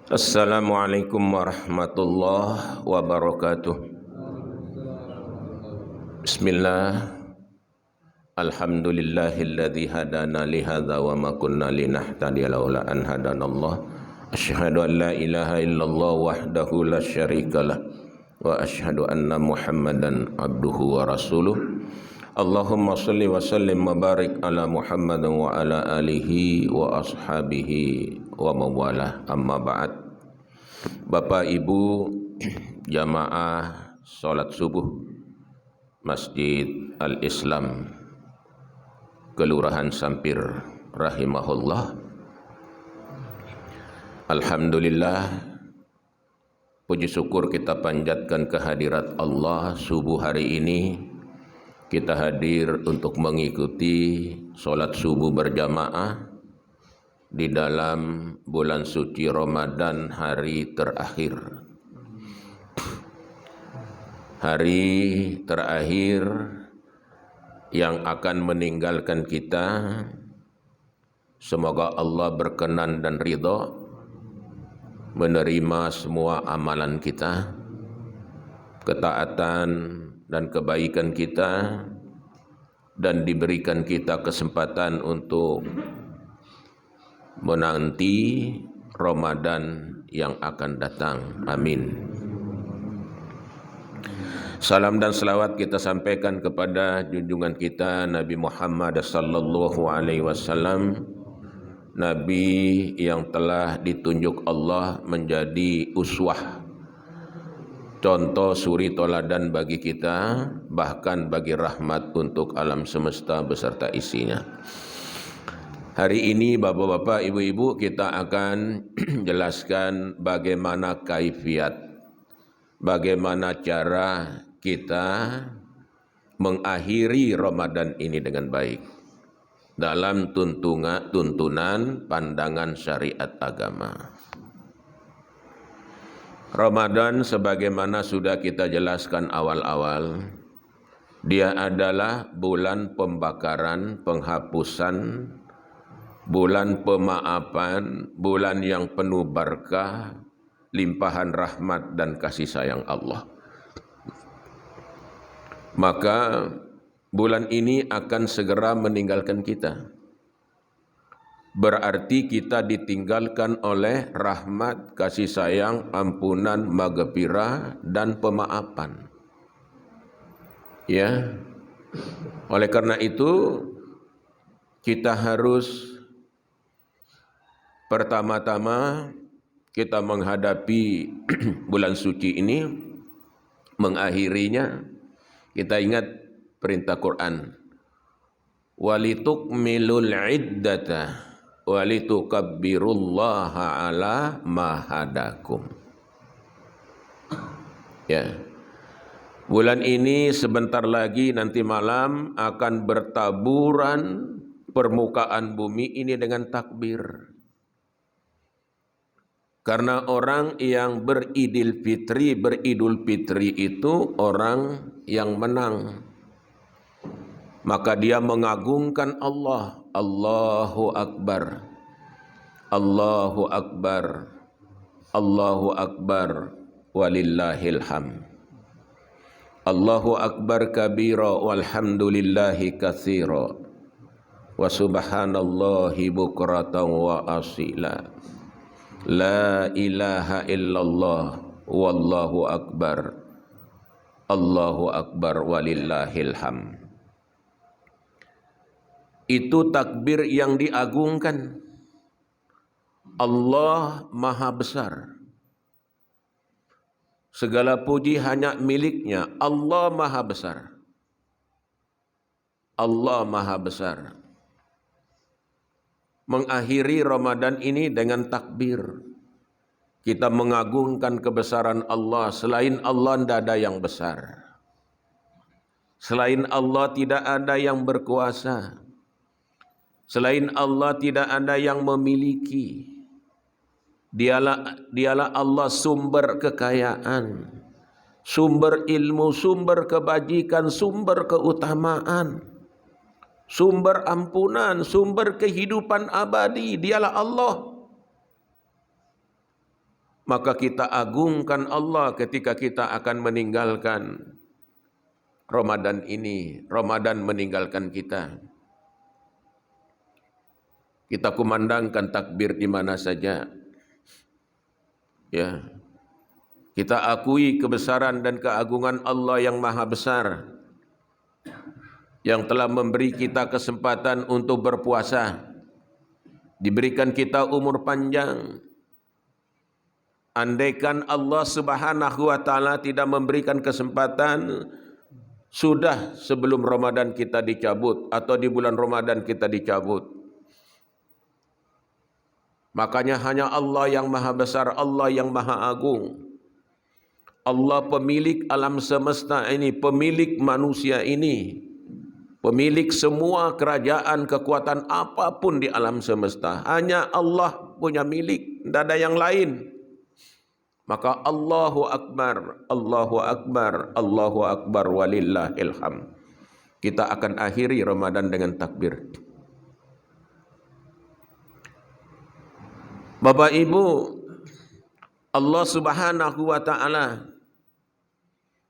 Assalamualaikum warahmatullahi wabarakatuh. Bismillah. Alhamdulillahilladzi hadana li hadza wa ma kunna linahtadiya laula an hadanallah. Asyhadu an la ilaha illallah wahdahu la syarikalah wa asyhadu anna Muhammadan abduhu wa rasuluh. Allahumma shalli wa sallim wa barik ala Muhammad wa ala alihi wa ashabihi wa mawalah, amma ba'd. Bapak Ibu jamaah salat subuh Masjid Al-Islam Kelurahan Sampir rahimahullah. Alhamdulillah, puji syukur kita panjatkan kehadirat Allah. Subuh hari ini kita hadir untuk mengikuti salat subuh berjamaah di dalam bulan suci Ramadan, hari terakhir. Hari terakhir yang akan meninggalkan kita. Semoga Allah berkenan dan ridha menerima semua amalan kita, ketaatan dan kebaikan kita, dan diberikan kita kesempatan untuk menanti Ramadan yang akan datang. Amin. Salam dan selawat kita sampaikan kepada junjungan kita Nabi Muhammad sallallahu alaihi wasallam, Nabi yang telah ditunjuk Allah menjadi uswah, contoh suri toladan bagi kita, bahkan bagi rahmat untuk alam semesta beserta isinya. Hari ini bapak-bapak, ibu-ibu, kita akan jelaskan bagaimana kaifiat, bagaimana cara kita mengakhiri Ramadan ini dengan baik dalam tuntunan pandangan syariat agama. Ramadan sebagaimana sudah kita jelaskan awal-awal, dia adalah bulan pembakaran, penghapusan, bulan pemaafan, bulan yang penuh berkah, limpahan rahmat dan kasih sayang Allah. Maka bulan ini akan segera meninggalkan kita. Berarti kita ditinggalkan oleh rahmat, kasih sayang, ampunan, maghfirah dan pemaafan. Ya. Oleh karena itu kita harus pertama-tama kita menghadapi bulan suci ini, mengakhirinya, kita ingat perintah Quran. Walitukmilul iddata walitukabbirullaha ala ma hadakum. Ya. Bulan ini sebentar lagi nanti malam akan bertaburan permukaan bumi ini dengan takbir. Karena orang yang beridul fitri itu orang yang menang. Maka dia mengagungkan Allah. Allahu Akbar. Allahu Akbar. Allahu Akbar. Walillahil hamd. Allahu Akbar kabira walhamdulillahi katsira. Wa subhanallahi bukratan wa asila. La ilaha illallah wallahu akbar. Allahu akbar walillahil hamd. Itu takbir yang diagungkan. Allah Maha Besar. Segala puji hanya miliknya. Allah Maha Besar. Allah Maha Besar. Mengakhiri Ramadan ini dengan takbir. Kita mengagungkan kebesaran Allah. Selain Allah tidak ada yang besar. Selain Allah tidak ada yang berkuasa. Selain Allah tidak ada yang memiliki. Dialah Allah sumber kekayaan, sumber ilmu, sumber kebajikan, sumber keutamaan, sumber ampunan, sumber kehidupan abadi. Dialah Allah. maka kita agungkan Allah ketika kita akan meninggalkan Ramadan ini. Ramadan meninggalkan kita. Kita kumandangkan takbir di mana saja. Ya. Kita akui kebesaran dan keagungan Allah yang Maha Besar, yang telah memberi kita kesempatan untuk berpuasa, diberikan kita umur panjang. Andaikan Allah Subhanahu wa taala tidak memberikan kesempatan, sudah sebelum Ramadan kita dicabut atau di bulan Ramadan kita dicabut. Makanya hanya Allah yang Maha Besar, Allah yang Maha Agung, Allah pemilik alam semesta ini, pemilik manusia ini, pemilik semua kerajaan, kekuatan apapun di alam semesta. Hanya Allah punya milik, tidak ada yang lain. Maka Allahu Akbar, Allahu Akbar, Allahu Akbar walillahil hamd. Kita akan akhiri Ramadan dengan takbir. Bapak Ibu, Allah Subhanahu wa taala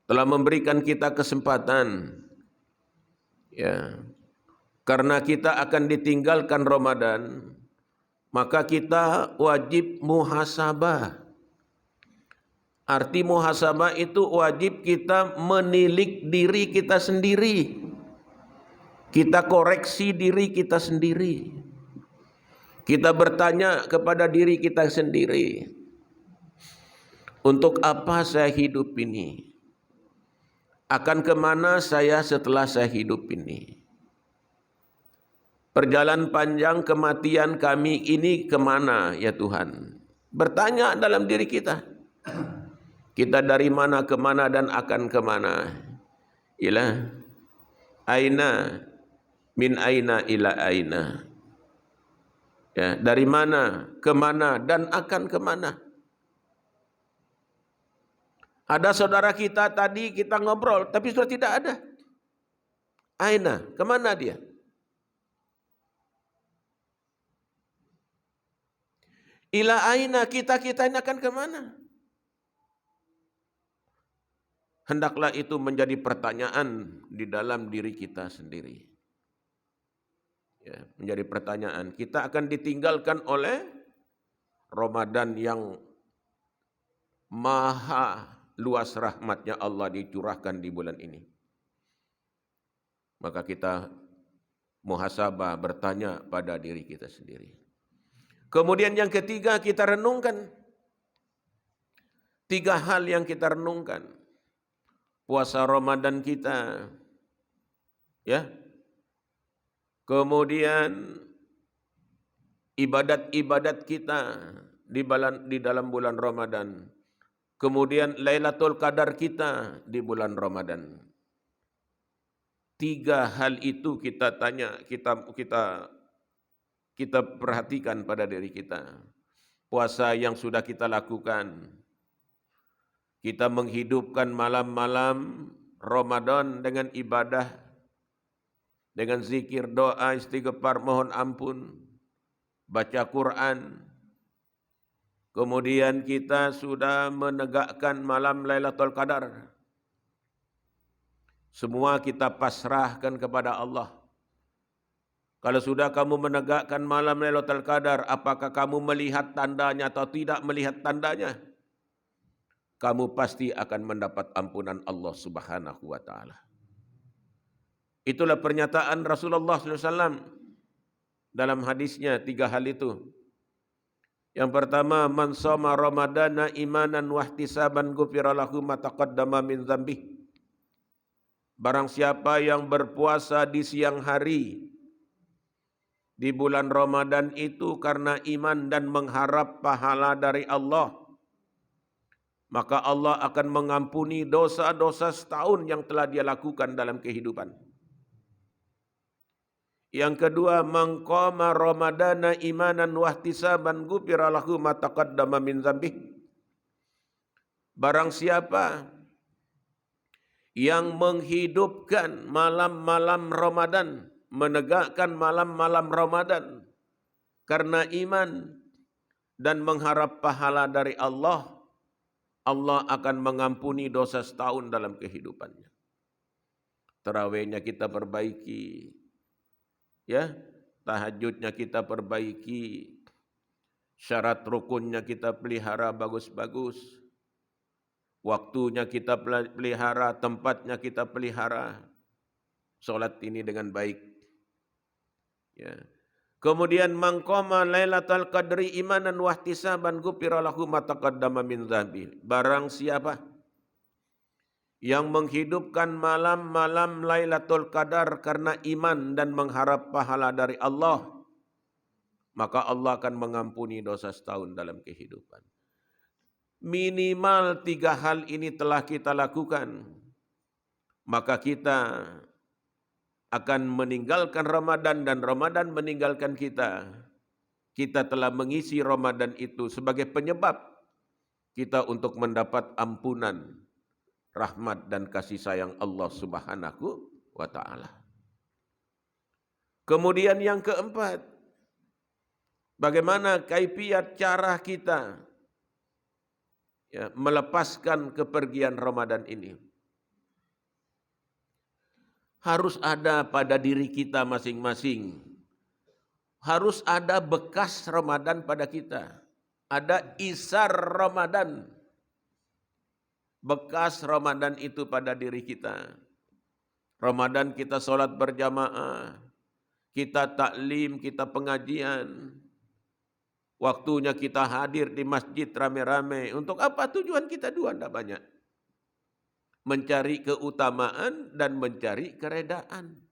telah memberikan kita kesempatan, ya, karena kita akan ditinggalkan Ramadan, maka kita wajib muhasabah. Arti muhasabah itu wajib kita menilik diri kita sendiri. Kita koreksi diri kita sendiri. Kita bertanya kepada diri kita sendiri, untuk apa saya hidup ini? Akan kemana saya setelah saya hidup ini? Perjalanan panjang kematian kami ini kemana ya Tuhan? Bertanya dalam diri kita. Kita dari mana ke mana dan akan kemana? Ialah aina min aina ila aina. Ya, dari mana ke mana dan akan ke mana? Ada saudara kita tadi kita ngobrol, tapi sudah tidak ada. Aina, kemana dia? Ila aina, kita ini akan kemana? Hendaklah itu menjadi pertanyaan di dalam diri kita sendiri. Ya, menjadi pertanyaan. Kita akan ditinggalkan oleh Ramadan yang maha luas rahmatnya Allah dicurahkan di bulan ini. Maka kita muhasabah, bertanya pada diri kita sendiri. Kemudian yang ketiga kita renungkan. 3 hal yang kita renungkan. Puasa Ramadan kita. Ya. Kemudian ibadat-ibadat kita di dalam bulan Ramadan. Kemudian Lailatul Qadar kita di bulan Ramadan. 3 hal itu kita tanya, kita perhatikan pada diri kita. Puasa yang sudah kita lakukan. Kita menghidupkan malam-malam Ramadan dengan ibadah, dengan zikir, doa, istighfar, mohon ampun, baca Quran. Kemudian kita sudah menegakkan malam Lailatul Qadar. Semua kita pasrahkan kepada Allah. Kalau sudah kamu menegakkan malam Lailatul Qadar, apakah kamu melihat tandanya atau tidak melihat tandanya? Kamu pasti akan mendapat ampunan Allah Subhanahu wa taala. Itulah pernyataan Rasulullah SAW dalam hadisnya 3 hal itu. Yang pertama, man shoma ramadana imanan wahtisaban ghufira lahu ma taqaddama min dzambih. Barang siapa yang berpuasa di siang hari di bulan Ramadan itu karena iman dan mengharap pahala dari Allah, maka Allah akan mengampuni dosa-dosa setahun yang telah dia lakukan dalam kehidupan. Yang kedua, man qama ramadana imanan wahtisaban ghufira lahu ma taqaddama min dzambih. Barang siapa yang menghidupkan malam-malam Ramadan, menegakkan malam-malam Ramadan karena iman dan mengharap pahala dari Allah, Allah akan mengampuni dosa setahun dalam kehidupannya. Tarawihnya kita perbaiki, ya, tahajudnya kita perbaiki, syarat rukunnya kita pelihara bagus-bagus, waktunya kita pelihara, tempatnya kita pelihara, solat ini dengan baik. Ya. Kemudian mangqama lailatul qadri imanan wa ihtisaban ghufira lahu ma taqaddama min dzambi. Barang siapa yang menghidupkan malam-malam Lailatul Qadar karena iman dan mengharap pahala dari Allah, maka Allah akan mengampuni dosa setahun dalam kehidupan. Minimal 3 hal ini telah kita lakukan, maka kita akan meninggalkan Ramadan dan Ramadan meninggalkan kita. Kita telah mengisi Ramadan itu sebagai penyebab kita untuk mendapat ampunan, rahmat dan kasih sayang Allah Subhanahu wa ta'ala. Kemudian yang keempat, bagaimana kaifiat cara kita melepaskan kepergian Ramadan ini. Harus ada pada diri kita masing-masing. Harus ada bekas Ramadan pada kita. Ada isar Ramadan. Bekas Ramadan itu pada diri kita. Ramadan kita sholat berjamaah, kita taklim, kita pengajian. Waktunya kita hadir di masjid rame-rame. Untuk apa? Tujuan kita dua, tidak banyak. Mencari keutamaan dan mencari keredaan.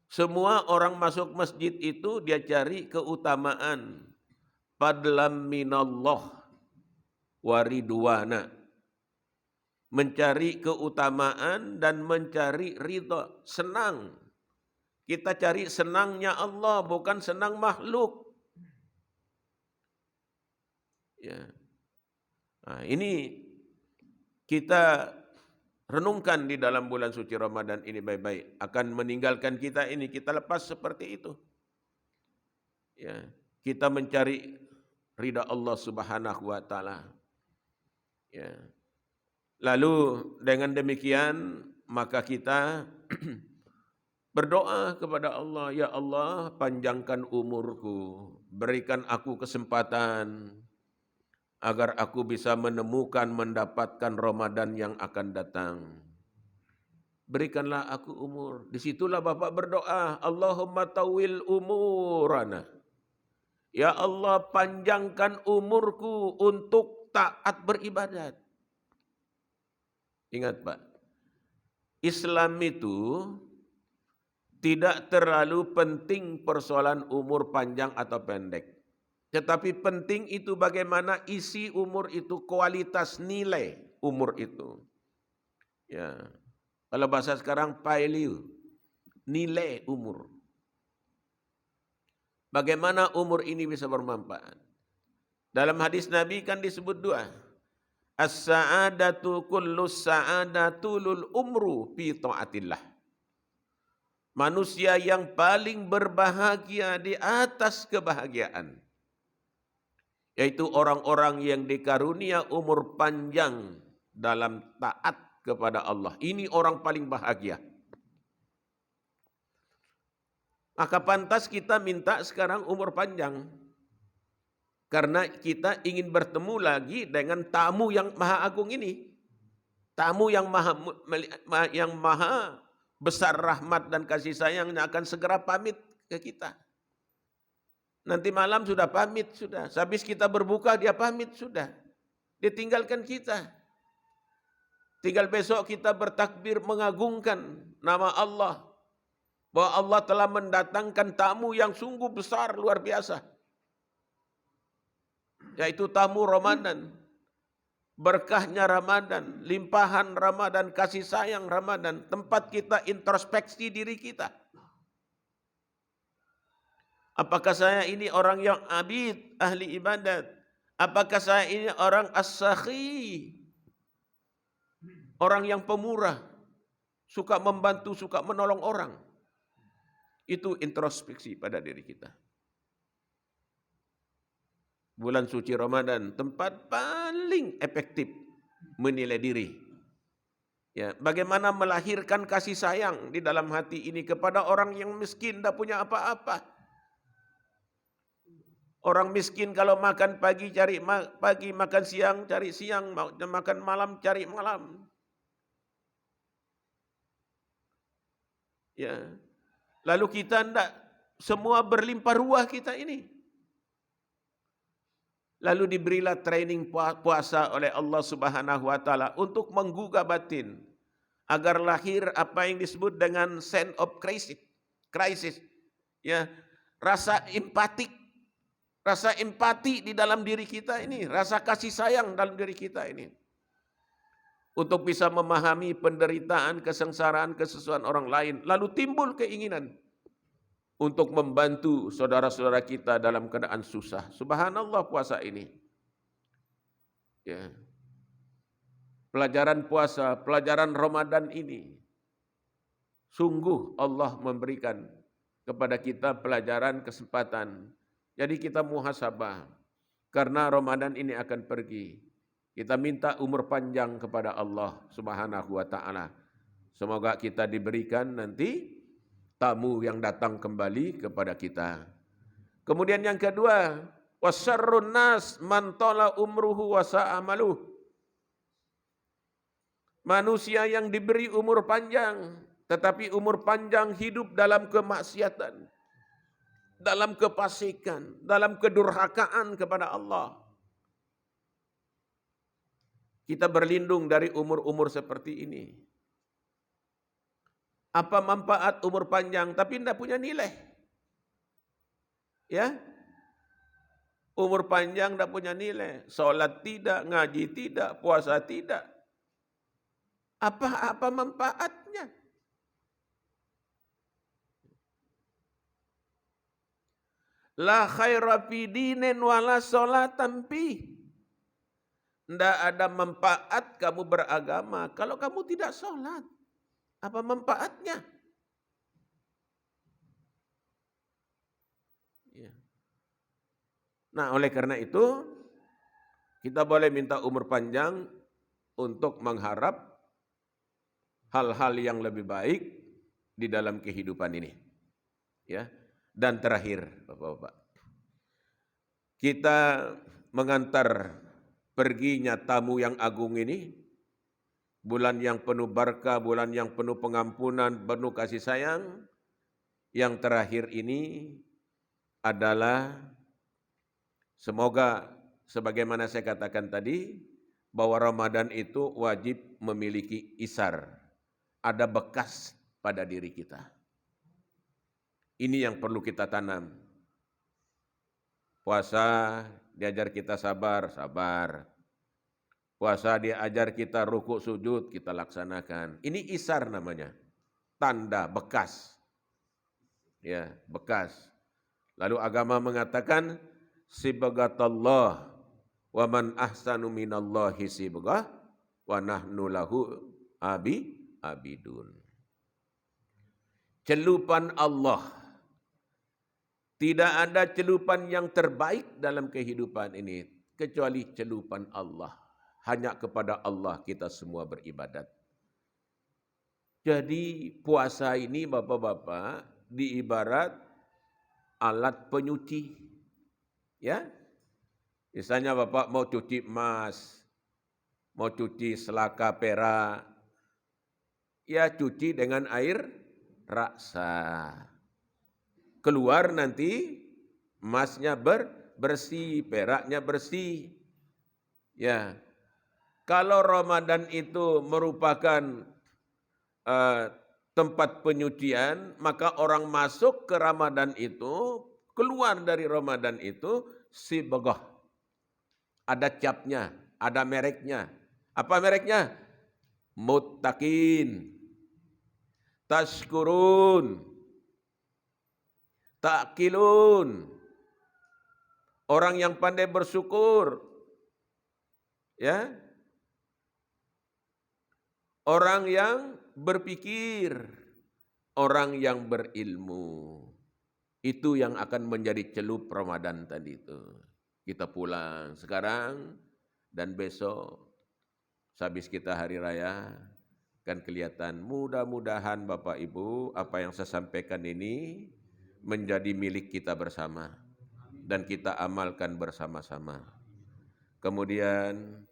Semua orang masuk masjid itu dia cari keutamaan. Fadlam minallah waridwana. Mencari keutamaan dan mencari ridha, senang. Kita cari senangnya Allah, bukan senang makhluk. Ya. Nah, ini kita renungkan di dalam bulan suci Ramadan ini baik-baik. Akan meninggalkan kita ini, kita lepas seperti itu. Ya, kita mencari ridha Allah Subhanahu wa ta'ala. Ya. Lalu dengan demikian maka kita berdoa kepada Allah, ya Allah, panjangkan umurku, berikan aku kesempatan agar aku bisa menemukan, mendapatkan Ramadan yang akan datang. Berikanlah aku umur. Disitulah Bapak berdoa, Allahumma tawil umurana. Ya Allah, panjangkan umurku untuk taat beribadat. Ingat Pak, Islam itu tidak terlalu penting persoalan umur panjang atau pendek. Tetapi penting itu bagaimana isi umur itu, kualitas nilai umur itu. Ya. Kalau bahasa sekarang value, nilai umur. Bagaimana umur ini bisa bermanfaat? Dalam hadis Nabi kan disebut dua. As-sa'adatu kullus sa'adatulul umru fi ta'atillah. Manusia yang paling berbahagia di atas kebahagiaan, yaitu orang-orang yang dikarunia umur panjang dalam taat kepada Allah. Ini orang paling bahagia. Maka pantas kita minta sekarang umur panjang. Karena kita ingin bertemu lagi dengan tamu yang maha agung ini. Tamu yang maha besar rahmat dan kasih sayangnya akan segera pamit ke kita. Nanti malam sudah pamit, sudah. Habis kita berbuka, dia pamit, sudah. Dia tinggalkan kita. Tinggal besok kita bertakbir mengagungkan nama Allah. Bahwa Allah telah mendatangkan tamu yang sungguh besar, luar biasa. Yaitu tamu Ramadan. Berkahnya Ramadan, limpahan Ramadan, kasih sayang Ramadan. Tempat kita introspeksi diri kita. Apakah saya ini orang yang abid, ahli ibadat? Apakah saya ini orang as-sakhi? Orang yang pemurah, suka membantu, suka menolong orang. Itu introspeksi pada diri kita. bulan suci Ramadan, tempat paling efektif menilai diri. Ya, bagaimana melahirkan kasih sayang di dalam hati ini kepada orang yang miskin, tidak punya apa-apa. Orang miskin kalau makan pagi cari pagi, makan siang cari siang, makan malam cari malam. Ya. Lalu kita tidak semua berlimpah ruah kita ini. Lalu diberilah training puasa oleh Allah Subhanahu wa taala untuk menggugah batin agar lahir apa yang disebut dengan sense of crisis. Ya, rasa empati di dalam diri kita ini, rasa kasih sayang dalam diri kita ini. Untuk bisa memahami penderitaan, kesengsaraan, kesusahan orang lain, lalu timbul keinginan untuk membantu saudara-saudara kita dalam keadaan susah. Subhanallah puasa ini. Ya. Pelajaran puasa, pelajaran Ramadan ini, sungguh Allah memberikan kepada kita pelajaran kesempatan. Jadi kita muhasabah, karena Ramadan ini akan pergi. Kita minta umur panjang kepada Allah Subhanahu wa taala. Semoga kita diberikan nanti tamu yang datang kembali kepada kita. Kemudian yang kedua, wasyarrun nas man tala umruhu wa sa'amaluh. Manusia yang diberi umur panjang, tetapi umur panjang hidup dalam kemaksiatan, dalam kefasikan, dalam kedurhakaan kepada Allah. Kita berlindung dari umur-umur seperti ini. Apa manfaat umur panjang tapi tidak punya nilai? Ya, umur panjang tidak punya nilai. Sholat tidak, ngaji tidak, puasa tidak. Apa manfaatnya? La khaira fi dinin wala sholatan fi. Tidak ada manfaat kamu beragama kalau kamu tidak sholat. Apa manfaatnya? Ya. Nah, oleh karena itu, kita boleh minta umur panjang untuk mengharap hal-hal yang lebih baik di dalam kehidupan ini. Ya. Dan terakhir, Bapak-bapak, kita mengantar perginya tamu yang agung ini, bulan yang penuh berkah, bulan yang penuh pengampunan, penuh kasih sayang. Yang terakhir ini adalah semoga sebagaimana saya katakan tadi, bahwa Ramadan itu wajib memiliki isar, ada bekas pada diri kita. Ini yang perlu kita tanam. Puasa diajar kita sabar. Puasa diajar kita rukuk sujud, kita laksanakan. Ini isar namanya, tanda, bekas. Ya, bekas. Lalu agama mengatakan, sibghatallah wa man ahsanu minallahi sibghah wa nahnu lahu abidun. Celupan Allah. Tidak ada celupan yang terbaik dalam kehidupan ini kecuali celupan Allah. Hanya kepada Allah kita semua beribadat. Jadi puasa ini Bapak-bapak diibarat alat penyuci. Ya. Misalnya Bapak mau cuci emas, mau cuci selaka perak, ya cuci dengan air raksa. Keluar nanti emasnya bersih, peraknya bersih. Ya. Kalau Ramadan itu merupakan tempat penyucian, maka orang masuk ke Ramadan itu, keluar dari Ramadan itu sibghah. Ada capnya, ada mereknya. Apa mereknya? Muttaqin, tashkurun, ta'kilun. Orang yang pandai bersyukur. Ya. Orang yang berpikir, orang yang berilmu. Itu yang akan menjadi celup Ramadan tadi itu. kita pulang sekarang dan besok, sehabis kita hari raya, kan kelihatan. Mudah-mudahan Bapak Ibu, apa yang saya sampaikan ini menjadi milik kita bersama dan kita amalkan bersama-sama. Kemudian,